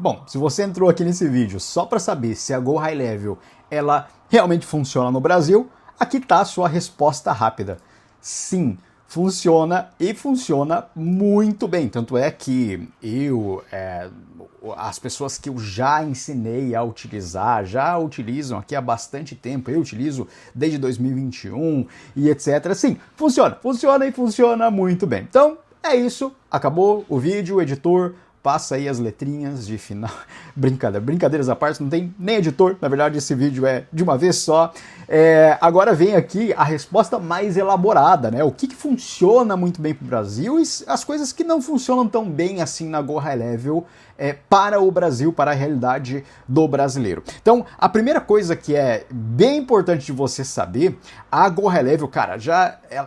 Bom, se você entrou aqui nesse vídeo só para saber se a Go High Level ela realmente funciona no Brasil, aqui está a sua resposta rápida. Sim, funciona e funciona muito bem. Tanto é que as pessoas que eu já ensinei a utilizar, já utilizam aqui há bastante tempo. Eu utilizo desde 2021 e etc. Sim, funciona e funciona muito bem. Então, é isso. Acabou o vídeo, editor. Passa aí as letrinhas de final. Brincadeiras à parte, não tem nem editor, na verdade esse vídeo é de uma vez só. Agora vem aqui a resposta mais elaborada, né? O que funciona muito bem para o Brasil e as coisas que não funcionam tão bem assim na Go High Level para o Brasil, para a realidade do brasileiro. Então, a primeira coisa que é bem importante de você saber, a Go High Level, cara,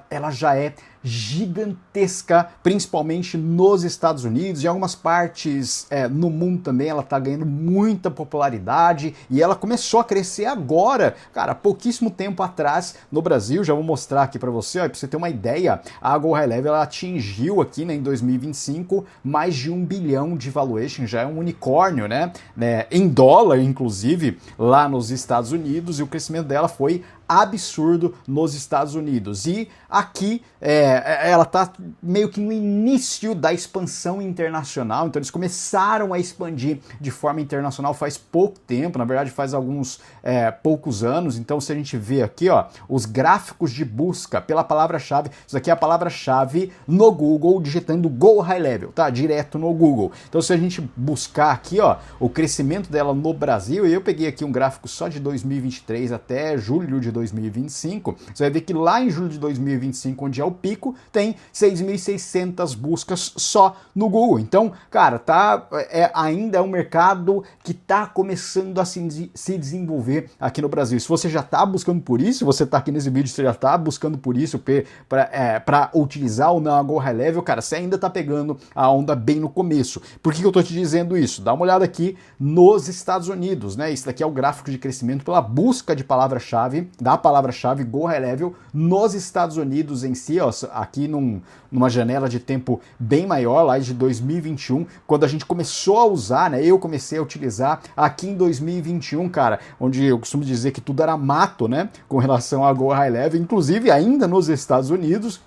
ela já é gigantesca, principalmente nos Estados Unidos e em algumas partes no mundo também. Ela tá ganhando muita popularidade e ela começou a crescer agora, cara, pouquíssimo tempo atrás no Brasil. Já vou mostrar aqui para você, ó, pra você ter uma ideia, a Go High Level ela atingiu aqui, né, em 2025 mais de 1 bilhão de valuation, já é um unicórnio, né, em dólar inclusive, lá nos Estados Unidos, e o crescimento dela foi absurdo nos Estados Unidos. E aqui ela está meio que no início da expansão internacional, então eles começaram a expandir de forma internacional faz pouco tempo, na verdade faz alguns poucos anos. Então se a gente vê aqui, ó, os gráficos de busca pela palavra-chave, isso aqui é a palavra-chave no Google, digitando Go High Level, tá? Direto no Google. Então se a gente buscar aqui, ó, o crescimento dela no Brasil, e eu peguei aqui um gráfico só de 2023 até julho de 2025, você vai ver que lá em julho de 2025, onde é o pico, tem 6.600 buscas só no Google. Então, cara, ainda é um mercado que está começando a se desenvolver aqui no Brasil. Se você já está buscando por isso, você está aqui nesse vídeo, você já está buscando por isso, para utilizar ou não a Go High Level, cara, você ainda está pegando a onda bem no começo. Por que eu estou te dizendo isso? Dá uma olhada aqui nos Estados Unidos, né? Isso daqui é o gráfico de crescimento pela busca de palavra-chave, da palavra-chave Go High Level nos Estados Unidos em si, ó, aqui numa janela de tempo bem maior, lá de 2021, quando a gente começou a usar, né, eu comecei a utilizar aqui em 2021, cara, onde eu costumo dizer que tudo era mato, né, com relação a Go High Level, inclusive ainda nos Estados Unidos,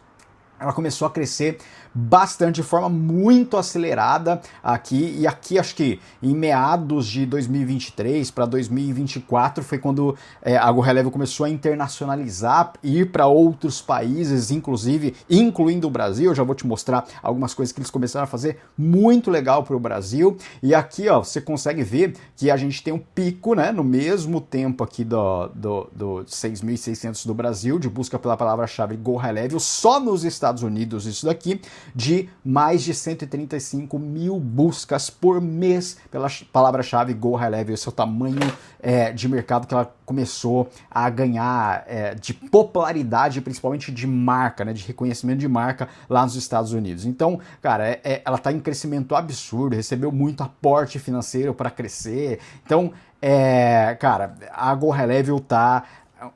ela começou a crescer bastante, de forma muito acelerada aqui, e aqui acho que em meados de 2023 para 2024 foi quando a Go High Level começou a internacionalizar, ir para outros países, inclusive, incluindo o Brasil. Eu já vou te mostrar algumas coisas que eles começaram a fazer muito legal para o Brasil, e aqui, ó, você consegue ver que a gente tem um pico, né, no mesmo tempo aqui do 6.600 do Brasil, de busca pela palavra-chave Go High Level, só nos Estados Unidos, isso daqui, de mais de 135 mil buscas por mês pela palavra-chave Go High Level. Esse é o tamanho de mercado que ela começou a ganhar de popularidade, principalmente de marca, né, de reconhecimento de marca lá nos Estados Unidos. Então, cara, ela está em crescimento absurdo, recebeu muito aporte financeiro para crescer. Então, cara, a Go High Level tá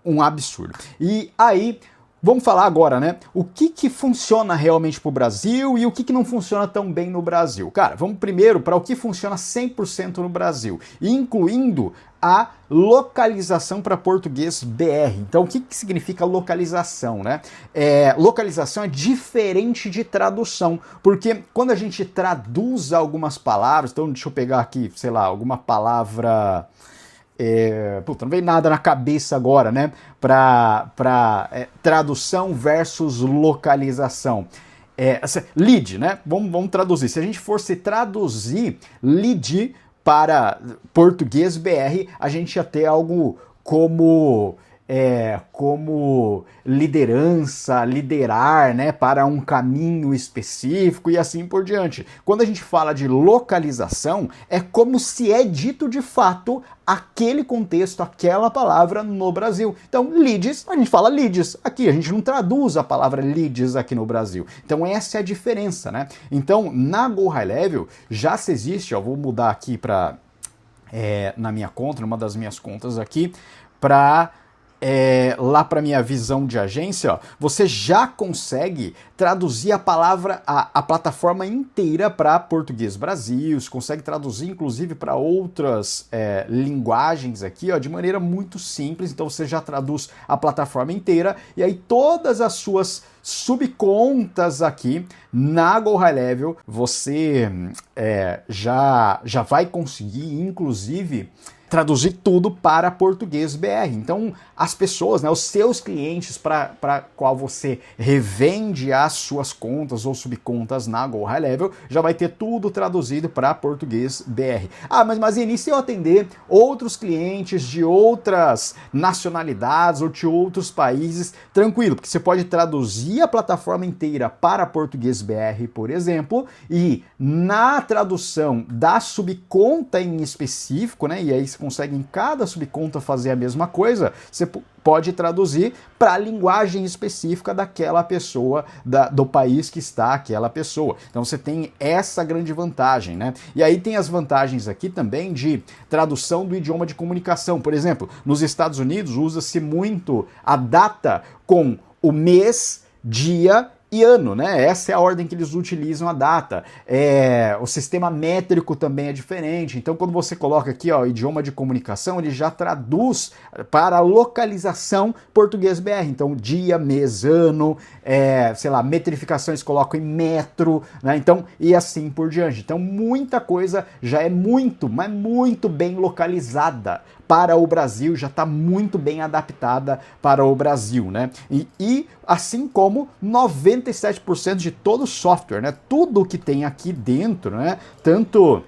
um absurdo. E aí, vamos falar agora, né, o que funciona realmente para o Brasil e o que não funciona tão bem no Brasil. Cara, vamos primeiro para o que funciona 100% no Brasil, incluindo a localização para português BR. Então, o que significa localização, né? Localização é diferente de tradução, porque quando a gente traduz algumas palavras, então deixa eu pegar aqui, sei lá, alguma palavra... Puta, não vem nada na cabeça agora, né? Para tradução versus localização. Lead, né? Vamos traduzir. Se a gente fosse traduzir lead para português BR, a gente ia ter algo como liderança, liderar, né, para um caminho específico e assim por diante. Quando a gente fala de localização, é como se é dito de fato aquele contexto, aquela palavra no Brasil. Então, leads, a gente fala leads aqui, a gente não traduz a palavra leads aqui no Brasil. Então, essa é a diferença, né? Então, na Go High Level, já se existe, ó, vou mudar aqui para na minha conta, numa das minhas contas aqui, para lá para minha visão de agência, ó, você já consegue traduzir a palavra, a plataforma inteira para português Brasil, você consegue traduzir inclusive para outras linguagens aqui, ó, de maneira muito simples. Então você já traduz a plataforma inteira e aí todas as suas subcontas aqui na Go High Level você já vai conseguir inclusive traduzir tudo para português BR. Então, as pessoas, né, os seus clientes para qual você revende as suas contas ou subcontas na Go High Level, já vai ter tudo traduzido para português BR. Ah, mas e se eu atender outros clientes de outras nacionalidades ou de outros países? Tranquilo, porque você pode traduzir a plataforma inteira para português BR, por exemplo, e na tradução da subconta em específico, né, e aí você consegue em cada subconta fazer a mesma coisa, você pode traduzir para a linguagem específica daquela pessoa, do país que está aquela pessoa. Então você tem essa grande vantagem, né? E aí tem as vantagens aqui também de tradução do idioma de comunicação. Por exemplo, nos Estados Unidos usa-se muito a data com o mês, dia e ano, né? Essa é a ordem que eles utilizam a data. O sistema métrico também é diferente. Então, quando você coloca aqui, ó, idioma de comunicação, ele já traduz para a localização português BR. Então, dia, mês, ano, sei lá, metrificações colocam em metro, né? Então, e assim por diante. Então, muita coisa já é muito, mas muito bem localizada para o Brasil, já está muito bem adaptada para o Brasil, né? E assim como 97% de todo o software, né? Tudo que tem aqui dentro, né? Tanto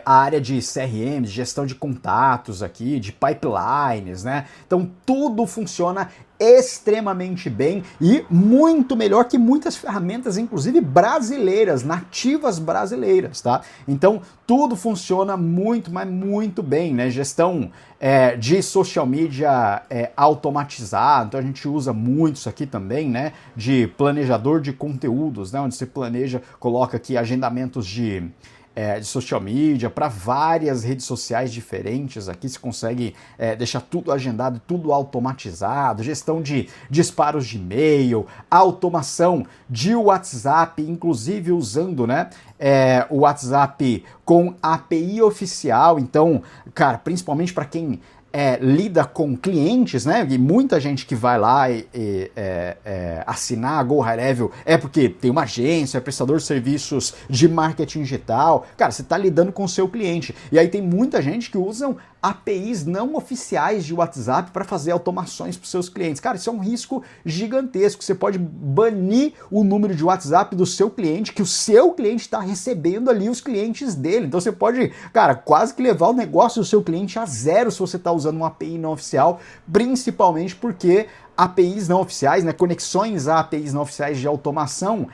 a área de CRM, de gestão de contatos aqui, de pipelines, né? Então tudo funciona extremamente bem e muito melhor que muitas ferramentas, inclusive brasileiras, nativas brasileiras, tá? Então tudo funciona muito, mas muito bem, né? Gestão de social media automatizado, então a gente usa muito isso aqui também, né? De planejador de conteúdos, né? Onde você planeja, coloca aqui agendamentos de social media, para várias redes sociais diferentes. Aqui você consegue deixar tudo agendado, tudo automatizado, gestão de disparos de e-mail, automação de WhatsApp, inclusive usando, né, o WhatsApp com API oficial. Então, cara, principalmente para quem lida com clientes, né? E muita gente que vai lá assinar a Go High Level é porque tem uma agência, é prestador de serviços de marketing digital. Cara, você está lidando com o seu cliente. E aí tem muita gente que usam APIs não oficiais de WhatsApp para fazer automações para os seus clientes. Cara, isso é um risco gigantesco. Você pode banir o número de WhatsApp do seu cliente, que o seu cliente está recebendo ali os clientes dele. Então você pode, cara, quase que levar o negócio do seu cliente a zero se você está usando uma API não oficial, principalmente porque APIs não oficiais, né, conexões a APIs não oficiais de automação,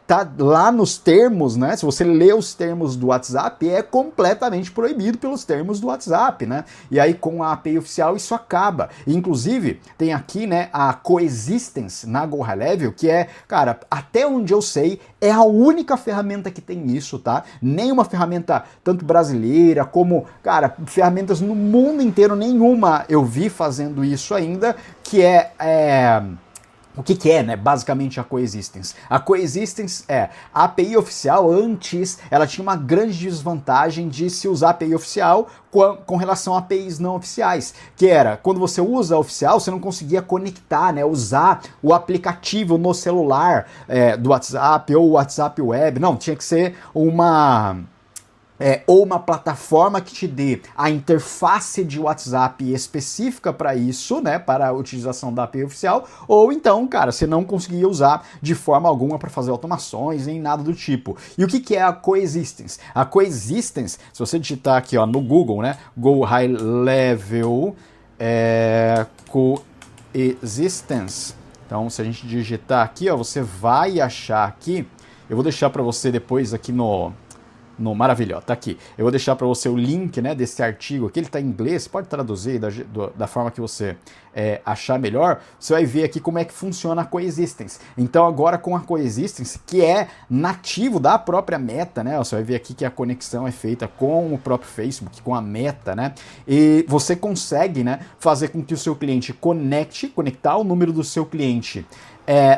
tá lá nos termos, né? Se você lê os termos do WhatsApp, é completamente proibido pelos termos do WhatsApp, né? E aí com a API oficial isso acaba. Inclusive, tem aqui, né, a Coexistence na Go High Level, que cara, até onde eu sei, é a única ferramenta que tem isso, tá? Nenhuma ferramenta, tanto brasileira como, cara, ferramentas no mundo inteiro, nenhuma eu vi fazendo isso ainda, que o que é, né, basicamente a Coexistence? A Coexistence a API oficial. Antes ela tinha uma grande desvantagem de se usar API oficial com relação a APIs não oficiais, que era, quando você usa a oficial, você não conseguia conectar, né, usar o aplicativo no celular do WhatsApp ou WhatsApp Web, não, tinha que ser ou uma plataforma que te dê a interface de WhatsApp específica para isso, né, para a utilização da API oficial, ou então, cara, você não conseguia usar de forma alguma para fazer automações, nem nada do tipo. E o que é a Coexistence? A Coexistence, se você digitar aqui, ó, no Google, né, Go High Level Coexistence, então se a gente digitar aqui, ó, você vai achar aqui, eu vou deixar para você depois aqui no Maravilha, ó, tá aqui. Eu vou deixar para você o link, né, desse artigo aqui, ele tá em inglês, pode traduzir da forma que você achar melhor. Você vai ver aqui como é que funciona a Coexistence. Então agora com a Coexistence, que é nativo da própria Meta, né, você vai ver aqui que a conexão é feita com o próprio Facebook, com a Meta, né, e você consegue, né, fazer com que o seu cliente conectar o número do seu cliente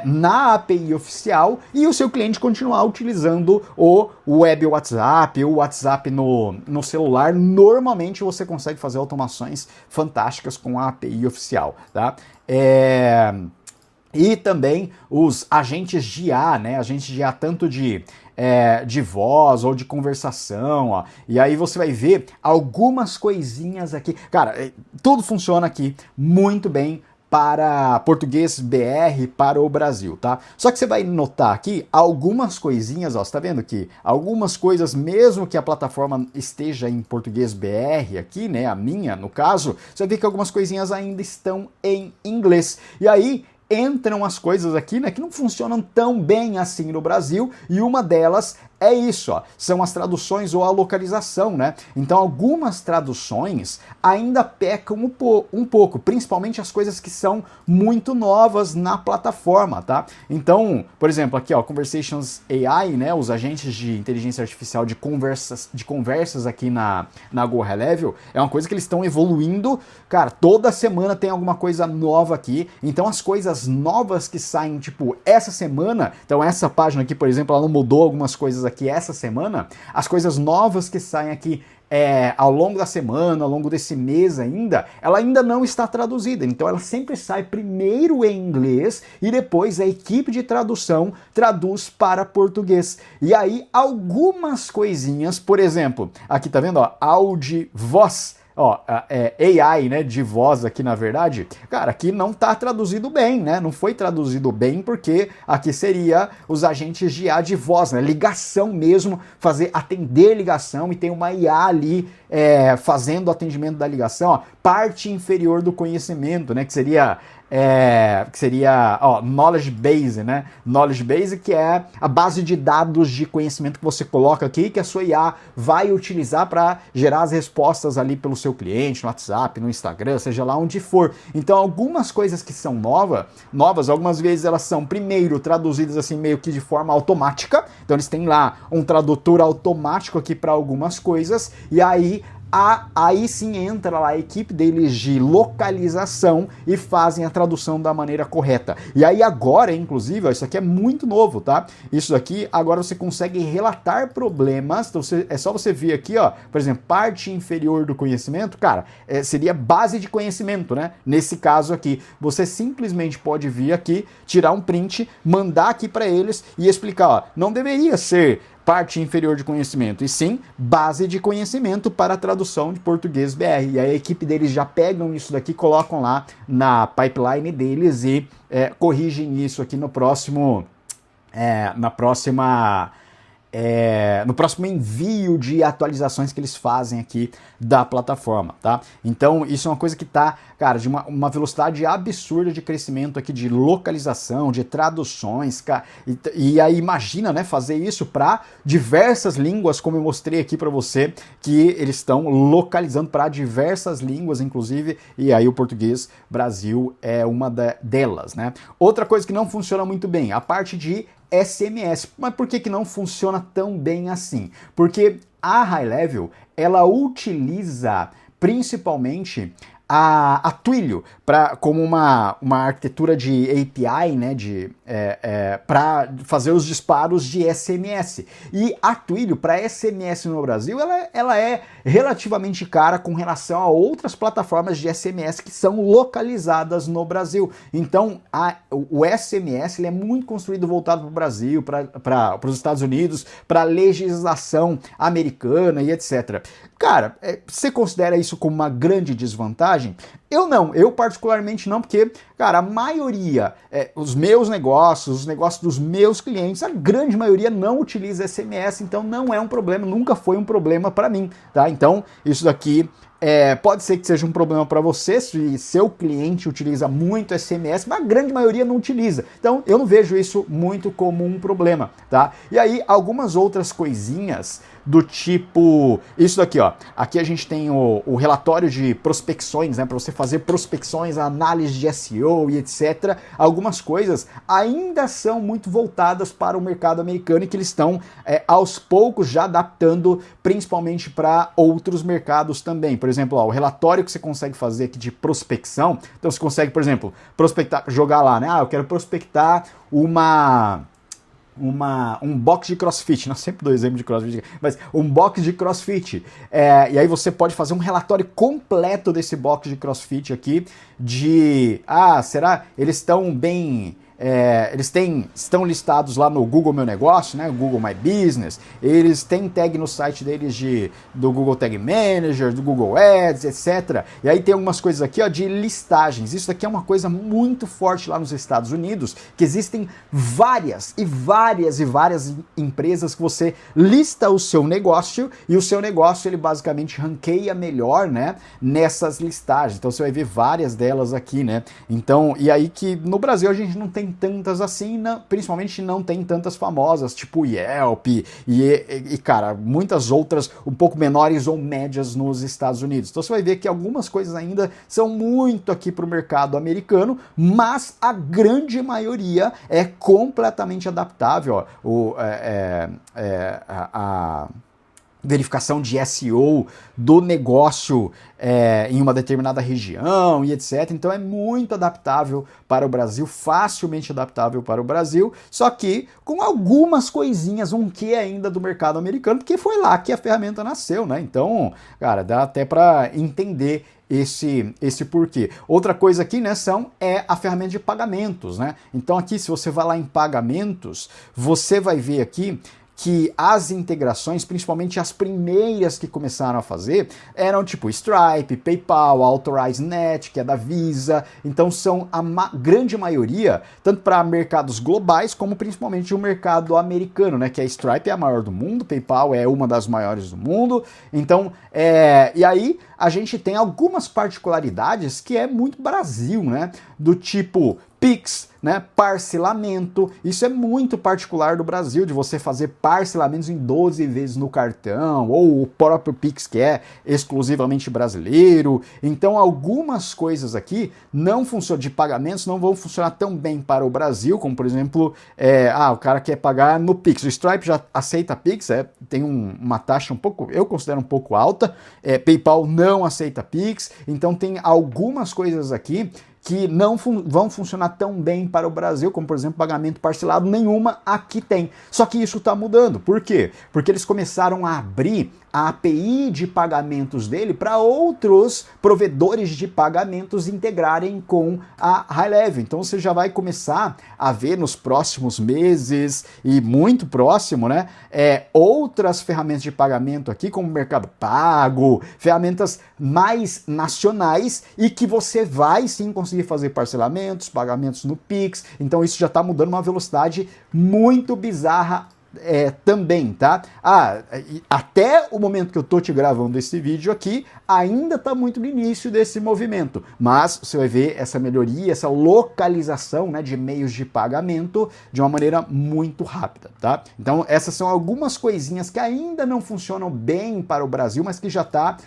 na API oficial e o seu cliente continuar utilizando o web WhatsApp, o WhatsApp no celular. Normalmente você consegue fazer automações fantásticas com a API oficial, tá? E também os agentes de IA, né? Agentes de IA tanto de voz ou de conversação, ó. E aí você vai ver algumas coisinhas aqui. Cara, tudo funciona aqui muito bem para português BR, para o Brasil, tá? Só que você vai notar aqui algumas coisinhas, ó, você tá vendo aqui? Algumas coisas, mesmo que a plataforma esteja em português BR aqui, né, a minha, no caso, você vai ver que algumas coisinhas ainda estão em inglês. E aí entram as coisas aqui, né, que não funcionam tão bem assim no Brasil, e uma delas é isso, ó, são as traduções ou a localização, né? Então algumas traduções ainda pecam um pouco, principalmente as coisas que são muito novas na plataforma, tá? Então, por exemplo, aqui, ó, Conversations AI, né, os agentes de inteligência artificial de conversas aqui na Go High Level, é uma coisa que eles estão evoluindo, cara, toda semana tem alguma coisa nova aqui, então as coisas novas que saem, tipo, essa semana, então essa página aqui, por exemplo, ela não mudou algumas coisas aqui essa semana, as coisas novas que saem aqui ao longo da semana, ao longo desse mês ainda, ela ainda não está traduzida, então ela sempre sai primeiro em inglês e depois a equipe de tradução traduz para português. E aí algumas coisinhas, por exemplo, aqui tá vendo, ó, áudio, voz, ó, AI, né, de voz aqui na verdade, cara, aqui não tá traduzido bem, né, não foi traduzido bem porque aqui seria os agentes de IA de voz, né, ligação mesmo, atender ligação e tem uma IA ali fazendo o atendimento da ligação, ó, parte inferior do conhecimento, né, que seria ó, knowledge base, né? Knowledge base, que é a base de dados de conhecimento que você coloca aqui, que a sua IA vai utilizar para gerar as respostas ali pelo seu cliente, no WhatsApp, no Instagram, seja lá onde for. Então, algumas coisas que são novas, algumas vezes elas são, primeiro, traduzidas assim meio que de forma automática. Então, eles têm lá um tradutor automático aqui para algumas coisas, e aí sim entra lá a equipe deles de localização e fazem a tradução da maneira correta. E aí agora, inclusive, ó, isso aqui é muito novo, tá? Isso aqui, agora você consegue relatar problemas, então é só você vir aqui, ó, por exemplo, parte inferior do conhecimento, cara, seria base de conhecimento, né? Nesse caso aqui, você simplesmente pode vir aqui, tirar um print, mandar aqui para eles e explicar, ó, não deveria ser parte inferior de conhecimento, e sim base de conhecimento para a tradução de português BR. E aí a equipe deles já pegam isso daqui, colocam lá na pipeline deles e corrigem isso aqui no próximo envio de atualizações que eles fazem aqui da plataforma, tá? Então isso é uma coisa que tá, cara, de uma velocidade absurda de crescimento aqui, de localização, de traduções, cara, e aí imagina, né, fazer isso para diversas línguas, como eu mostrei aqui para você, que eles estão localizando para diversas línguas, inclusive, e aí o português Brasil é uma delas, né? Outra coisa que não funciona muito bem, a parte de SMS. Mas por que não funciona tão bem assim? Porque a High Level, ela utiliza principalmente a Twilio como uma arquitetura de API, né, para fazer os disparos de SMS. E a Twilio, para SMS no Brasil, ela é relativamente cara com relação a outras plataformas de SMS que são localizadas no Brasil. Então, o SMS ele é muito construído voltado para o Brasil, para os Estados Unidos, para a legislação americana e etc. Cara, você considera isso como uma grande desvantagem? Eu não, eu particularmente não, porque, cara, a maioria, os meus negócios, os negócios dos meus clientes, a grande maioria não utiliza SMS, então não é um problema, nunca foi um problema para mim, tá? Então, isso daqui pode ser que seja um problema para você se seu cliente utiliza muito SMS, mas a grande maioria não utiliza. Então, eu não vejo isso muito como um problema, tá? E aí, algumas outras coisinhas do tipo, isso daqui, ó. Aqui a gente tem o relatório de prospecções, né? Para você fazer prospecções, análise de SEO e etc. Algumas coisas ainda são muito voltadas para o mercado americano e que eles estão aos poucos já adaptando, principalmente para outros mercados também. Por exemplo, ó, o relatório que você consegue fazer aqui de prospecção. Então você consegue, por exemplo, prospectar, jogar lá, né? Eu quero prospectar um box de CrossFit, não sempre dou exemplo de CrossFit, mas um box de CrossFit. E aí você pode fazer um relatório completo desse box de CrossFit aqui, será eles estão bem... estão listados lá no Google Meu Negócio, né? Google My Business, eles têm tag no site deles do Google Tag Manager, do Google Ads, etc. E aí tem algumas coisas aqui, ó, de listagens. Isso daqui é uma coisa muito forte lá nos Estados Unidos, que existem várias empresas que você lista o seu negócio e o seu negócio ele basicamente ranqueia melhor, né? Nessas listagens. Então você vai ver várias delas aqui, né? Então, e aí que no Brasil a gente não tem tantas assim, principalmente não tem tantas famosas, tipo Yelp e, cara, muitas outras um pouco menores ou médias nos Estados Unidos. Então você vai ver que algumas coisas ainda são muito aqui para o mercado americano, mas a grande maioria é completamente adaptável. A verificação de SEO do negócio em uma determinada região e etc. Então é muito adaptável para o Brasil, facilmente adaptável para o Brasil, só que com algumas coisinhas, um quê ainda do mercado americano, porque foi lá que a ferramenta nasceu, né? Então, cara, dá até para entender esse porquê. Outra coisa aqui, né, é a ferramenta de pagamentos, né? Então aqui, se você vai lá em pagamentos, você vai ver aqui que as integrações, principalmente as primeiras que começaram a fazer, eram tipo Stripe, PayPal, AuthorizeNet, que é da Visa. Então são a grande maioria, tanto para mercados globais, como principalmente o mercado americano, né? Que a Stripe é a maior do mundo, PayPal é uma das maiores do mundo. Então, e aí a gente tem algumas particularidades que é muito Brasil, né? Do tipo Pix, né, parcelamento, isso é muito particular do Brasil, de você fazer parcelamentos em 12 vezes no cartão, ou o próprio Pix, que é exclusivamente brasileiro. Então algumas coisas aqui não funcionam, de pagamentos não vão funcionar tão bem para o Brasil, como por exemplo, o cara quer pagar no Pix, o Stripe já aceita Pix, tem uma taxa um pouco, eu considero um pouco alta, PayPal não aceita Pix, então tem algumas coisas aqui que não vão funcionar tão bem para o Brasil, como por exemplo pagamento parcelado, nenhuma aqui tem. Só que isso está mudando. Por quê? Porque eles começaram a abrir a API de pagamentos dele para outros provedores de pagamentos integrarem com a High Level. Então você já vai começar a ver nos próximos meses e muito próximo, né, outras ferramentas de pagamento aqui, como Mercado Pago, ferramentas mais nacionais e que você vai sim conseguir fazer parcelamentos, pagamentos no Pix. Então isso já está mudando uma velocidade muito bizarra também, tá? Até o momento que eu tô te gravando esse vídeo aqui, ainda tá muito no início desse movimento, mas você vai ver essa melhoria, essa localização, né, de meios de pagamento de uma maneira muito rápida, tá? Então essas são algumas coisinhas que ainda não funcionam bem para o Brasil, mas que já tá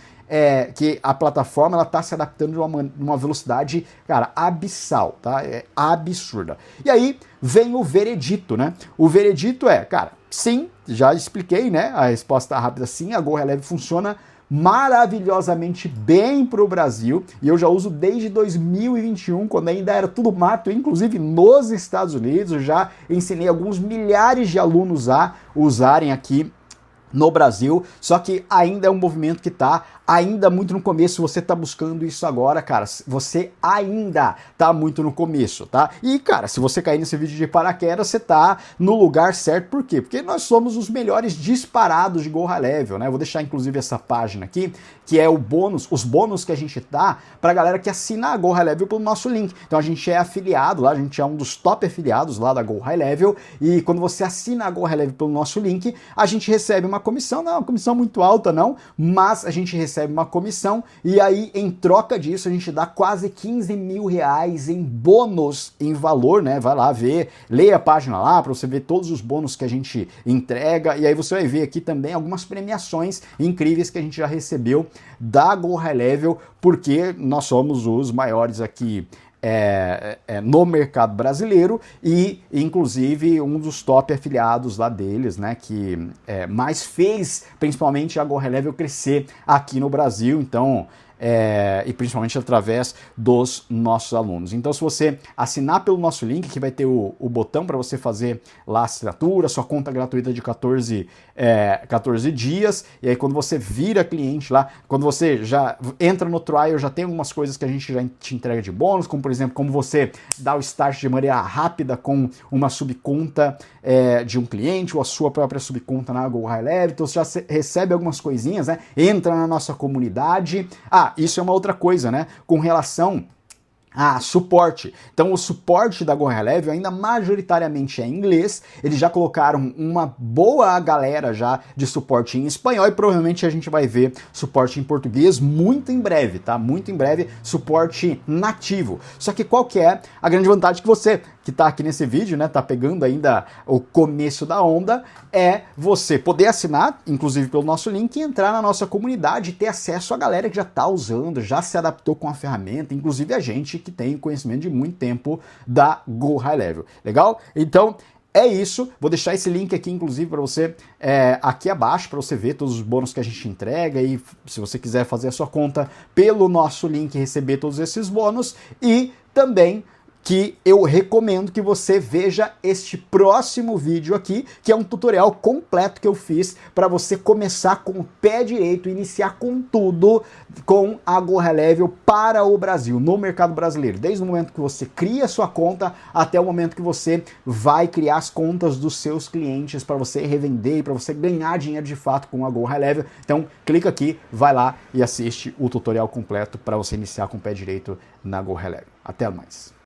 que a plataforma ela tá se adaptando de uma velocidade, cara, abissal, tá? É absurda. E aí vem o veredito, né? O veredito cara, sim, já expliquei, né? A resposta rápida, sim, a GoHeleve funciona maravilhosamente bem para o Brasil e eu já uso desde 2021, quando ainda era tudo mato, inclusive nos Estados Unidos. Eu já ensinei alguns milhares de alunos a usarem aqui no Brasil, só que ainda é um movimento que tá ainda muito no começo. Se você tá buscando isso agora, cara, você ainda tá muito no começo, tá? E, cara, se você cair nesse vídeo de paraquedas, você tá no lugar certo. Por quê? Porque nós somos os melhores disparados de GoHeleve, né? Eu vou deixar, inclusive, essa página aqui, que é os bônus que a gente dá pra galera que assina a GoHeleve pelo nosso link. Então, a gente é afiliado lá, a gente é um dos top afiliados lá da GoHeleve, e quando você assina a GoHeleve pelo nosso link, a gente recebe uma comissão, não é uma comissão muito alta não, mas a gente recebe uma comissão e aí em troca disso a gente dá quase 15 mil reais em bônus em valor, né? Vai lá ver, leia a página lá para você ver todos os bônus que a gente entrega e aí você vai ver aqui também algumas premiações incríveis que a gente já recebeu da Go High Level, porque nós somos os maiores aqui no mercado brasileiro e inclusive um dos top afiliados lá deles, né, que mais fez principalmente a Go High Level crescer aqui no Brasil, então e principalmente através dos nossos alunos. Então se você assinar pelo nosso link, que vai ter o botão para você fazer lá a assinatura, sua conta gratuita de 14 dias, e aí quando você vira cliente lá, quando você já entra no trial, já tem algumas coisas que a gente já te entrega de bônus, como por exemplo, como você dá o start de maneira rápida com uma subconta de um cliente, ou a sua própria subconta na Go High Level, então você já recebe algumas coisinhas, né? Entra na nossa comunidade. Isso é uma outra coisa, né? Com relação a suporte. Então o suporte da Go High Level ainda majoritariamente é em inglês, eles já colocaram uma boa galera já de suporte em espanhol e provavelmente a gente vai ver suporte em português muito em breve, tá? Muito em breve, suporte nativo. Só que qual que é a grande vantagem que você que tá aqui nesse vídeo, né, tá pegando ainda o começo da onda, é você poder assinar, inclusive pelo nosso link, e entrar na nossa comunidade e ter acesso à galera que já tá usando, já se adaptou com a ferramenta, inclusive a gente que tem conhecimento de muito tempo da Go High Level. Legal? Então, é isso, vou deixar esse link aqui, inclusive, para você aqui abaixo, para você ver todos os bônus que a gente entrega e se você quiser fazer a sua conta pelo nosso link e receber todos esses bônus e também que eu recomendo que você veja este próximo vídeo aqui, que é um tutorial completo que eu fiz para você começar com o pé direito, iniciar com tudo com a Go High Level para o Brasil, no mercado brasileiro. Desde o momento que você cria a sua conta até o momento que você vai criar as contas dos seus clientes para você revender e para você ganhar dinheiro de fato com a Go High Level. Então clica aqui, vai lá e assiste o tutorial completo para você iniciar com o pé direito na Go High Level. Até mais!